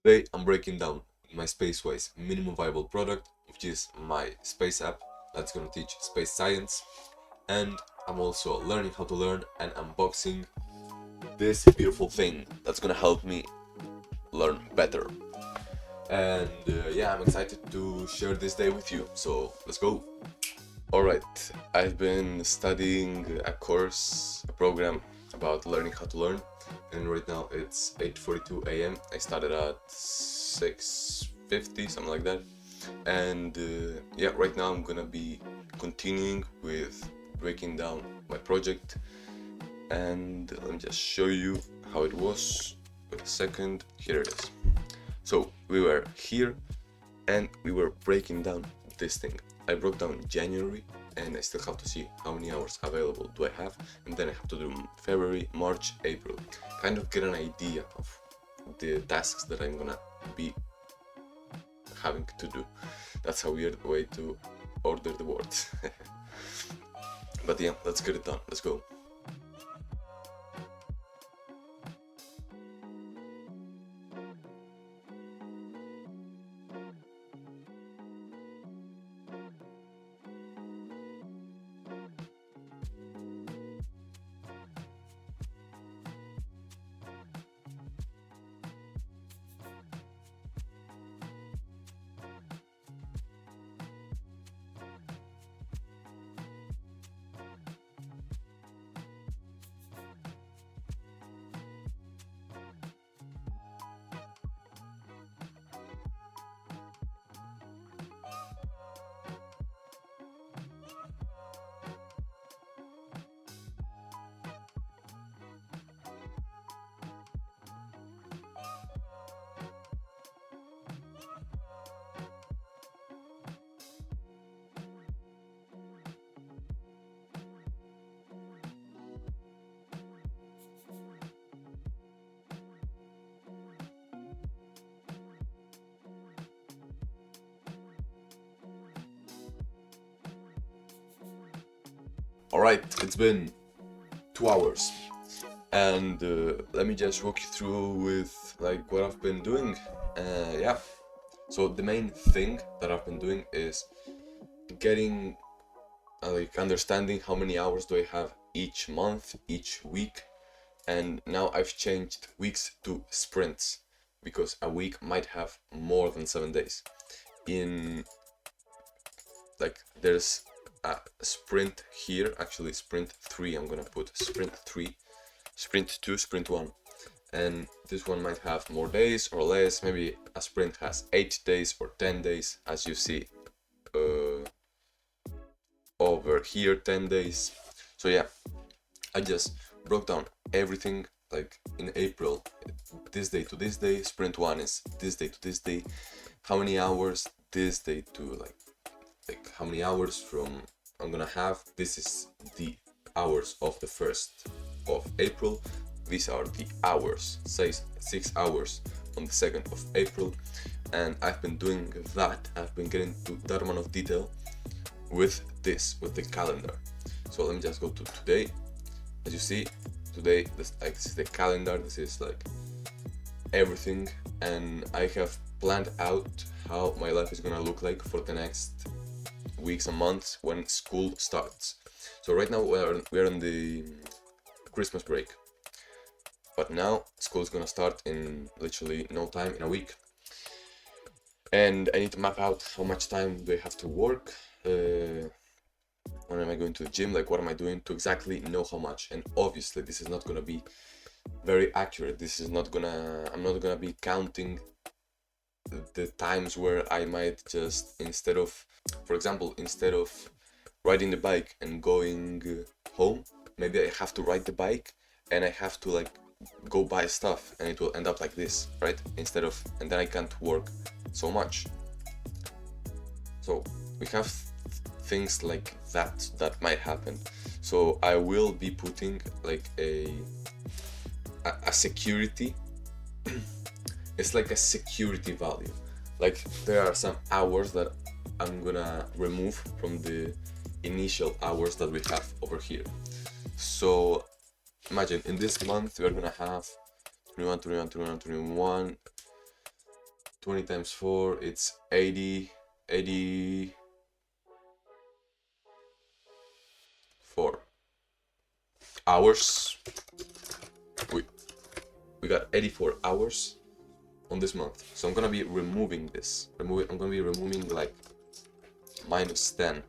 Today I'm breaking down my SpaceWise minimum viable product, which is my space app that's gonna teach space science, and I'm also learning how to learn and unboxing this beautiful thing that's gonna help me learn better. And yeah, I'm excited to share this day with you, so let's go. Alright, I've been studying a course, a program about learning how to learn, and right now it's 8:42 a.m. I started at 6:50, something like that. And yeah, right now I'm gonna be continuing with breaking down my project, and let me just show you how it was. Wait a second, here it is. So we were here and we were breaking down this thing. I broke down January and I still have to see how many hours available do I have, and then I have to do February, March, April, kind of get an idea of the tasks that I'm gonna be having to do. That's a weird way to order the words. But yeah, let's get it done, let's go. Alright, it's been 2 hours, and let me just walk you through with like what I've been doing. Yeah, so the main thing that I've been doing is getting like understanding how many hours do I have each month, each week, and now I've changed weeks to sprints because a week might have more than 7 days. In like there's a sprint here, actually sprint 3, I'm gonna put sprint 3, sprint 2, sprint 1, and this one might have more days or less. Maybe a sprint has 8 days or 10 days, as you see uh, over here, 10 days. So yeah, I just broke down everything like in April, this day to this day, sprint 1 is this day to this day, how many hours this day to like how many hours from I'm gonna have. This is the hours of the 1st of April. These are the hours, says 6 hours on the 2nd of April, and I've been doing that. I've been getting to that amount of detail with the calendar. So let me just go to today. As you see, today this is the calendar. This is like everything, and I have planned out how my life is gonna look like for the next weeks and months when school starts. So right now we're on the Christmas break, but now school is gonna start in literally no time, in a week, and I need to map out how much time do I have to work, when am I going to the gym, like what am I doing to exactly know how much. And obviously this is not gonna be very accurate. This is not gonna, I'm not gonna be counting the times where I might just, instead of, for example, instead of riding the bike and going home, maybe I have to ride the bike and I have to like go buy stuff, and it will end up like this, right? Instead of, and then I can't work so much. So we have things like that might happen. So I will be putting like a security. It's like a security value. Like there are some hours that I'm gonna remove from the initial hours that we have over here. So imagine in this month we're gonna have 21, 21, 21, 21, 20 times 4, it's 84 hours. We got 84 hours on this month. So I'm gonna be removing this. I'm gonna be removing like minus 10.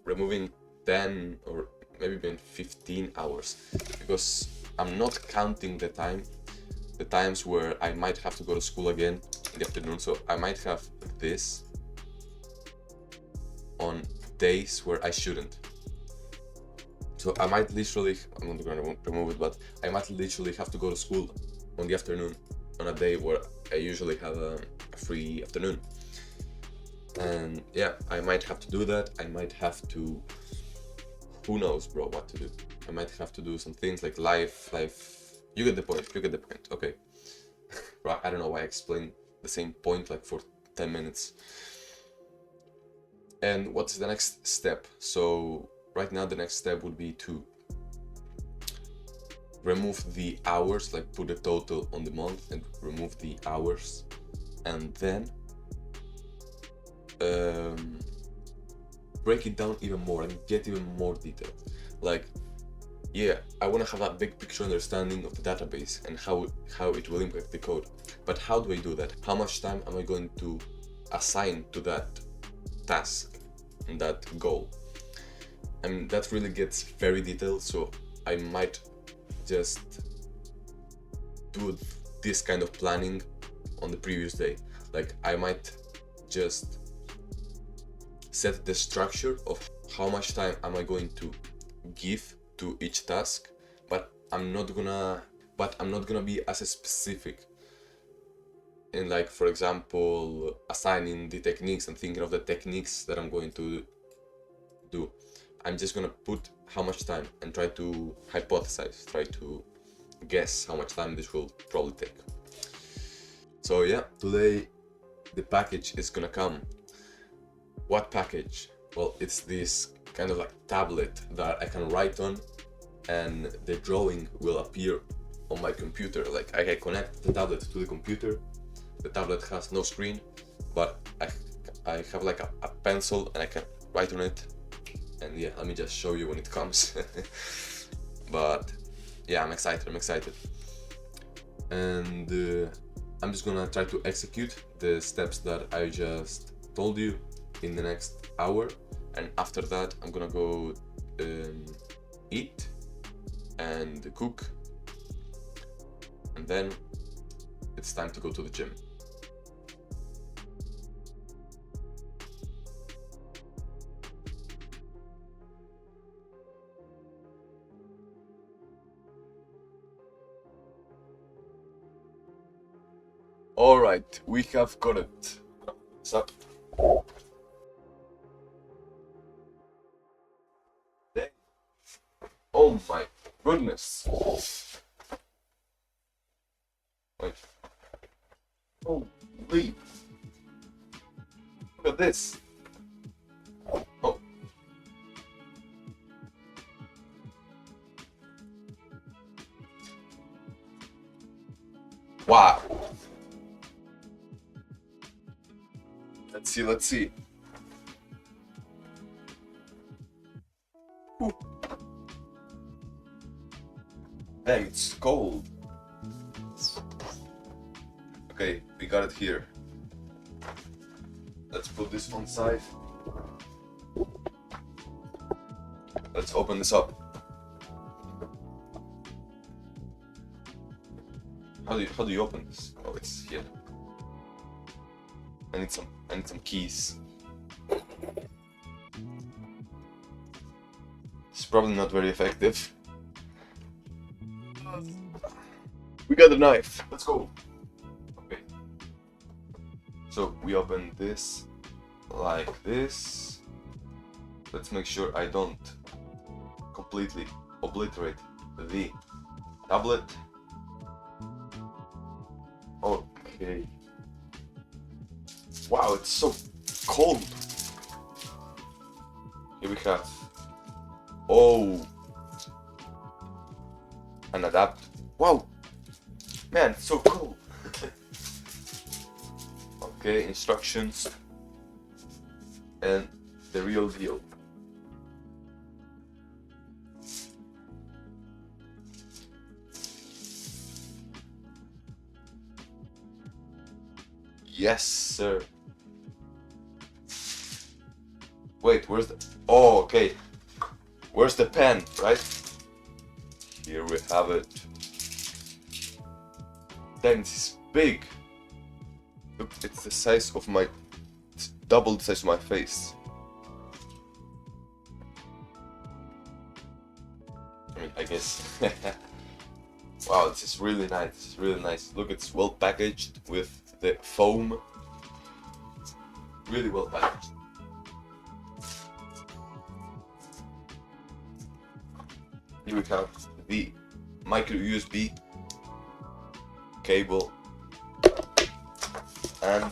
Removing 10 or maybe even 15 hours. Because I'm not counting the times where I might have to go to school again in the afternoon. So I might have this on days where I shouldn't. So I might literally, I'm not gonna remove it, but I might literally have to go to school on the afternoon on a day where I usually have a free afternoon. And yeah, I might have to do that. I might have to, who knows, bro, what to do. I might have to do some things like life. You get the point, okay. Right, I don't know why I explained the same point like for 10 minutes. And what's the next step? So right now the next step would be to remove the hours, like put a total on the month and remove the hours, and then break it down even more and get even more detail. Like, yeah, I want to have that big picture understanding of the database and how it will impact the code. But how do I do that? How much time am I going to assign to that task and that goal? I mean, that really gets very detailed, so I might just do this kind of planning on the previous day. Like, I might just set the structure of how much time am I going to give to each task, but I'm not gonna be as specific in, like, for example, assigning the techniques and thinking of the techniques that I'm going to do. I'm just gonna put how much time and try to hypothesize, try to guess how much time this will probably take. So yeah, today the package is gonna come. What package? Well, it's this kind of like tablet that I can write on, and the drawing will appear on my computer. Like, I can connect the tablet to the computer. The tablet has no screen, but I have like a pencil and I can write on it. And yeah, let me just show you when it comes. But yeah, I'm excited. And I'm just gonna try to execute the steps that I just told you in the next hour, and after that I'm gonna go eat and cook, and then it's time to go to the gym. All right, we have got it. What's up? Oh my goodness. Wait. Holy. Look at this. Oh. Wow. Let's see. Ooh. Dang, it's cold. Okay, we got it here. Let's put this on side. Let's open this up. How do you open this? Oh, it's here. I need some keys. It's probably not very effective. We got the knife. Let's go. Okay. So we open this like this. Let's make sure I don't completely obliterate the tablet. Okay. Wow, it's so cold. Here we have, an adapter. Wow, man, it's so cold. Okay, instructions and the real deal. Yes, sir. Wait, where's the... Oh, okay. Where's the pen, right? Here we have it. Dang, this is big. Look, it's the size of my... It's double the size of my face. I mean, I guess. Wow, this is really nice, really nice. Look, it's well packaged with the foam. Really well packaged. Here we have the micro USB cable and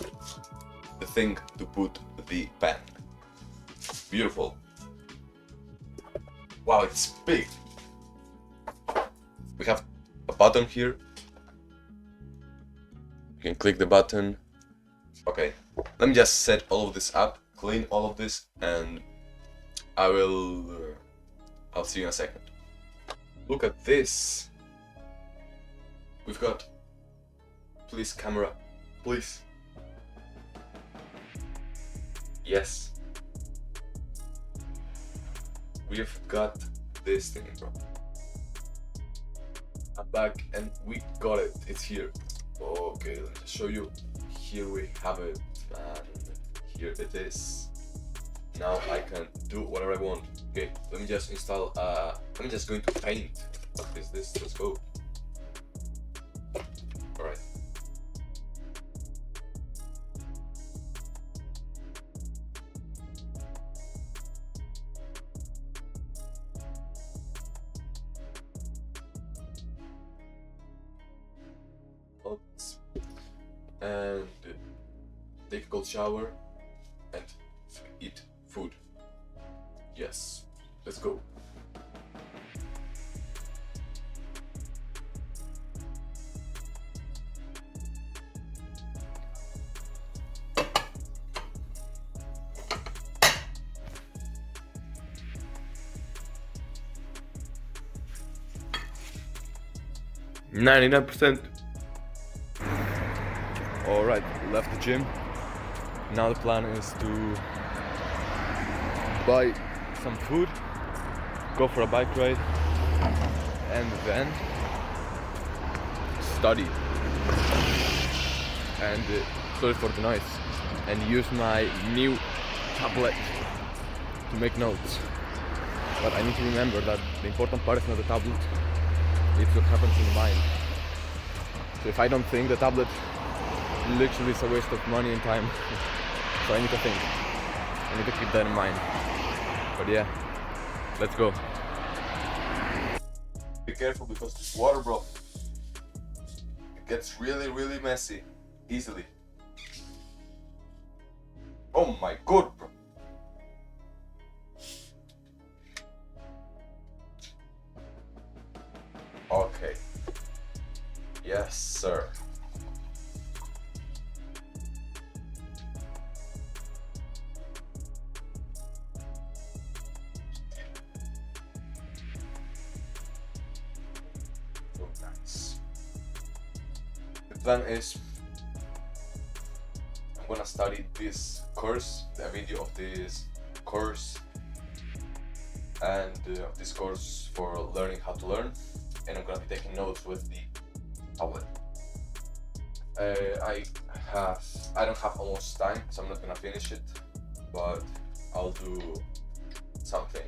the thing to put the pen. Beautiful. Wow, it's big. We have a button here. You can click the button. Okay, let me just set all of this up, clean all of this, and I'll see you in a second. Look at this. We've got... Please, camera. Please. Yes. We've got this thing, bro. I'm back and we got it. It's here. Okay, let me just show you. Here we have it, and here it is. Now I can do whatever I want. Okay, let me just install, I'm just going to paint. What is this? Let's go. Alright. And take a cold shower and eat food. Yes, let's go. %. Alright, left the gym. Now the plan is to buy some food, go for a bike ride, and then study. And sorry for the noise. And use my new tablet to make notes. But I need to remember that the important part is not the tablet, it's what happens in the mind. So if I don't think, the tablet literally is a waste of money and time. So I need to think. I need to keep that in mind. But yeah, let's go. Be careful because this water, bro, it gets really, really messy easily. Oh my god, bro. Okay. Yes, sir. So nice. The plan is I'm gonna study this course, the video of this course, and this course for learning how to learn, and I'm gonna be taking notes with the tablet. I don't have almost time, so I'm not gonna finish it, but I'll do something.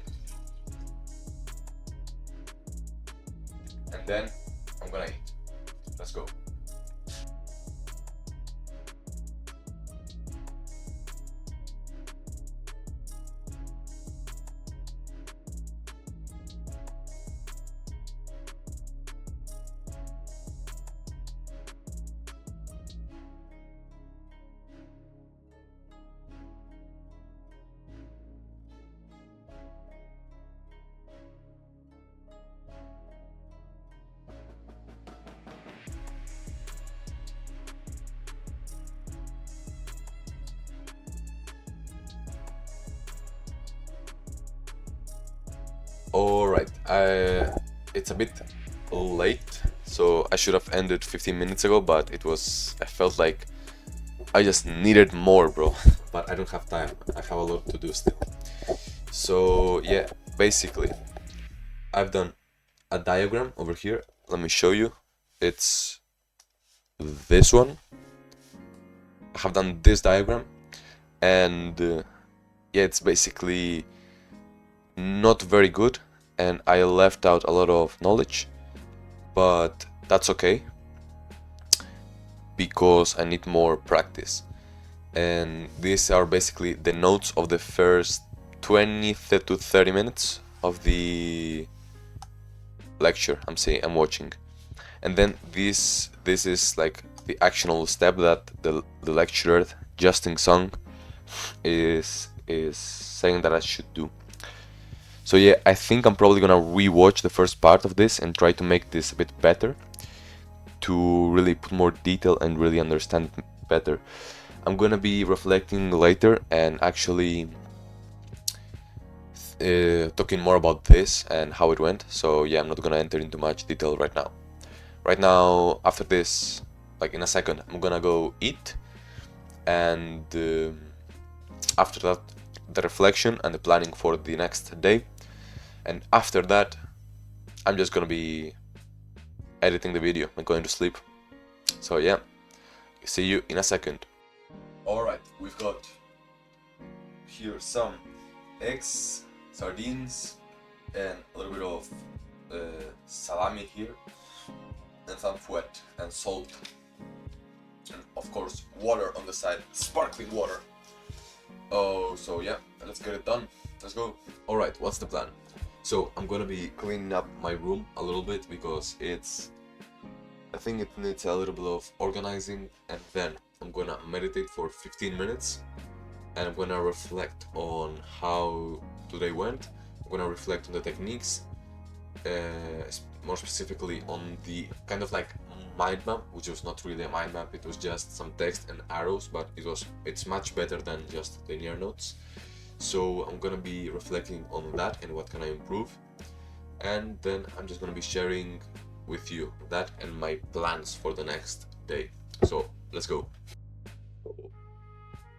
And then I'm gonna eat. Let's go. Alright, it's a bit late, so I should have ended 15 minutes ago, but I felt like I just needed more, bro. But I don't have time, I have a lot to do still. So yeah, basically, I've done a diagram over here. Let me show you. It's this one. I have done this diagram, and yeah, it's basically not very good, and I left out a lot of knowledge, but that's okay because I need more practice. And these are basically the notes of the first 20 to 30 minutes of the lecture I'm watching. And then this is like the actionable step that the lecturer Justin Sung is saying that I should do. So yeah, I think I'm probably gonna rewatch the first part of this and try to make this a bit better, to really put more detail and really understand it better. I'm gonna be reflecting later and actually talking more about this and how it went. So yeah, I'm not gonna enter into much detail right now. Right now, after this, like in a second, I'm gonna go eat, and after that, the reflection and the planning for the next day. And after that, I'm just gonna be editing the video and going to sleep. So yeah, see you in a second. Alright, we've got here some eggs, sardines, and a little bit of salami here, and some fouet and salt, and of course water on the side, sparkling water. Oh, so yeah, let's get it done. Let's go. Alright, what's the plan? So I'm gonna be cleaning up my room a little bit because I think it needs a little bit of organizing, and then I'm gonna meditate for 15 minutes and I'm gonna reflect on how today went. I'm gonna reflect on the techniques, more specifically on the kind of like mind map, which was not really a mind map, it was just some text and arrows, but it's much better than just linear notes. So I'm gonna be reflecting on that and what can I improve, and then I'm just gonna be sharing with you that and my plans for the next day. So let's go.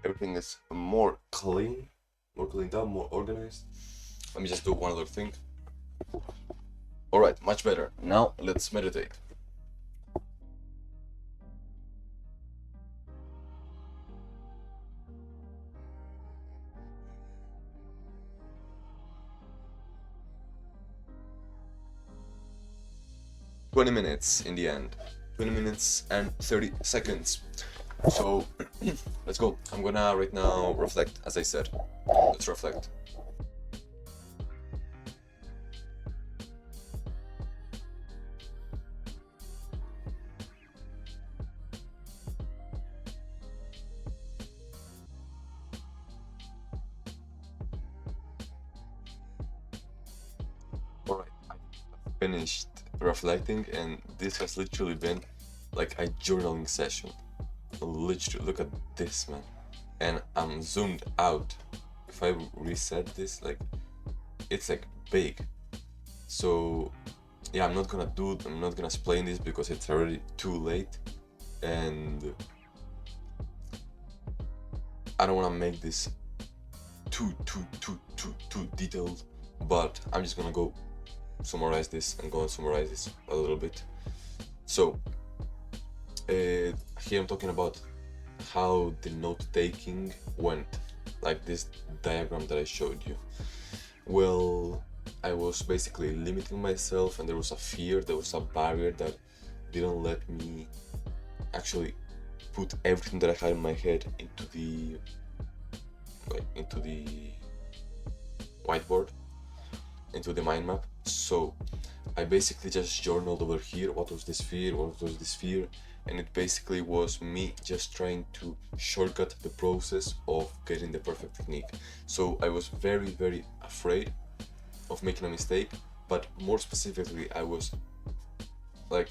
Everything is more cleaned up, more organized. Let me just do one other thing. Alright, much better. Now let's meditate. "20 minutes in the end. 20 minutes and 30 seconds. So let's go. I'm gonna right now reflect, as I said. Let's reflect. Alright, I finished reflecting, and this has literally been like a journaling session. Literally, look at this, man. And I'm zoomed out. If I reset this, like, it's like big. So yeah, I'm not gonna explain this because it's already too late, and I don't wanna make this too detailed, but I'm just gonna go summarize this and go and summarize this a little bit. So here I'm talking about how the note taking went, like this diagram that I showed you. Well, I was basically limiting myself, and there was a barrier that didn't let me actually put everything that I had in my head into the whiteboard, into the mind map. So I basically just journaled over here what was this fear, and it basically was me just trying to shortcut the process of getting the perfect technique. So I was very afraid of making a mistake, but more specifically, I was like,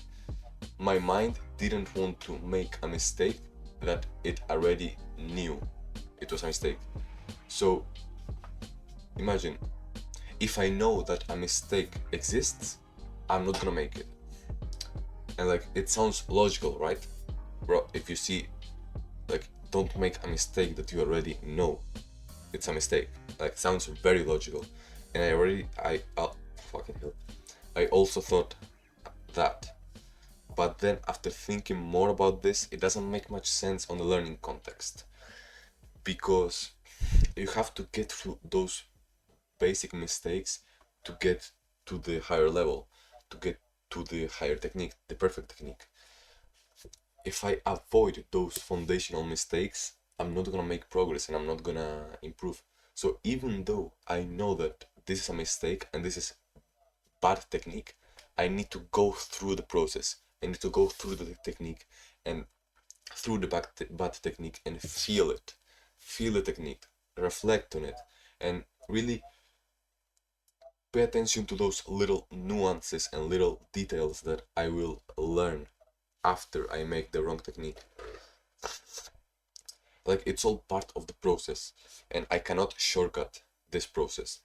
my mind didn't want to make a mistake that it already knew it was a mistake. So imagine, If I know that a mistake exists, I'm not gonna make it. And like, it sounds logical, right? Bro, if you see, like, don't make a mistake that you already know it's a mistake. Like, sounds very logical. And fucking hell. I also thought that. But then after thinking more about this, it doesn't make much sense on the learning context. Because you have to get through those basic mistakes to get to the higher level, to get to the higher technique, the perfect technique. If I avoid those foundational mistakes, I'm not gonna make progress and I'm not gonna improve. So even though I know that this is a mistake and this is bad technique, I need to go through the process. I need to go through the technique and through the bad technique and feel it. Feel the technique, reflect on it, and really pay attention to those little nuances and little details that I will learn after I make the wrong technique. Like, it's all part of the process, and I cannot shortcut this process.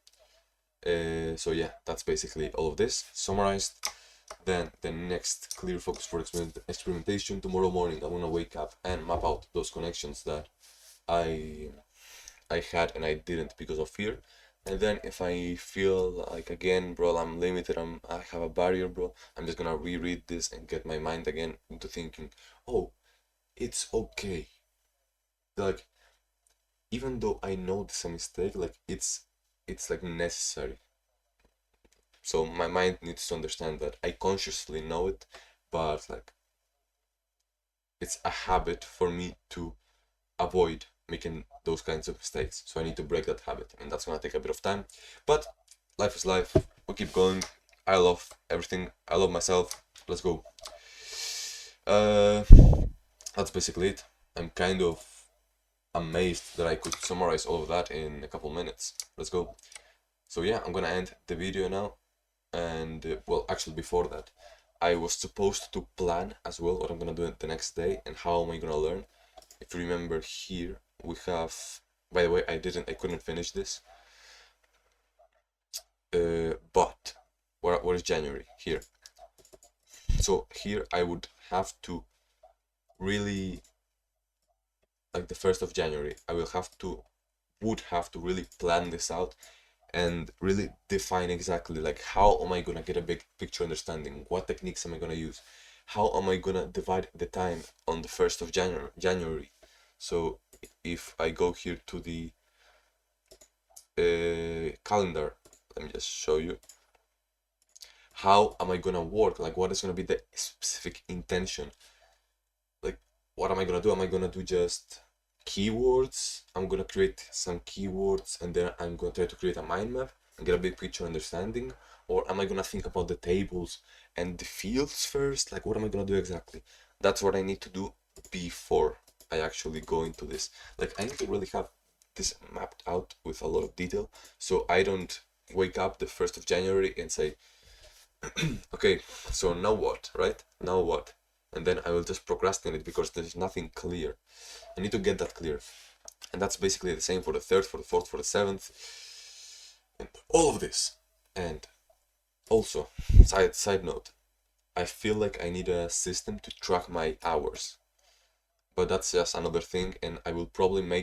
So yeah, that's basically all of this summarized. Then the next clear focus for experimentation tomorrow morning. I'm gonna wake up and map out those connections that I had and I didn't because of fear. And then if I feel like, again, bro, I'm limited, I have a barrier, bro, I'm just gonna reread this and get my mind again into thinking, oh, it's okay. Like, even though I know this is a mistake, like, it's like necessary. So my mind needs to understand that I consciously know it, but like, it's a habit for me to avoid making those kinds of mistakes. So I need to break that habit, and that's gonna take a bit of time. But life is life. We keep going. I love everything. I love myself. Let's go. Uh, that's basically it. I'm kind of amazed that I could summarize all of that in a couple minutes. Let's go. So yeah, I'm gonna end the video now. And well, actually, before that, I was supposed to plan as well what I'm gonna do the next day and how am I gonna learn. If you remember, here we have, by the way, I couldn't finish this, but what is January here? So here I would have to really, like the 1st of January, I would have to really plan this out and really define exactly, like, how am I gonna get a big picture understanding, what techniques am I gonna use, how am I gonna divide the time on the 1st of January. So if I go here to the calendar, let me just show you how am I gonna work, like what is gonna be the specific intention, like what am I gonna do. Am I gonna do just keywords? I'm gonna create some keywords and then I'm gonna try to create a mind map and get a big picture understanding, or am I gonna think about the tables and the fields first? Like, what am I gonna do exactly? That's what I need to do before I actually go into this. Like, I need to really have this mapped out with a lot of detail, so I don't wake up the 1st of January and say, okay, so now what, right? Now what? And then I will just procrastinate because there's nothing clear. I need to get that clear. And that's basically the same for the 3rd, for the 4th, for the 7th, and all of this. And also, side note, I feel like I need a system to track my hours. But that's just another thing, and I will probably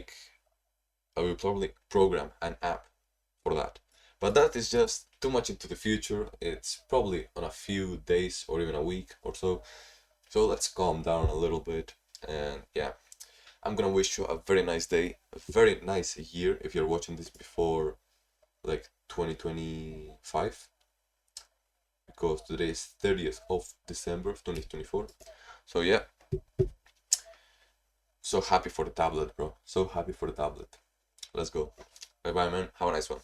program an app for that. But that is just too much into the future. It's probably on a few days or even a week or so. So let's calm down a little bit. And yeah, I'm gonna wish you a very nice day, a very nice year if you're watching this before like 2025. Because today is 30th of December of 2024. So yeah, so happy for the tablet, bro. So happy for the tablet. Let's go. Bye bye, man. Have a nice one.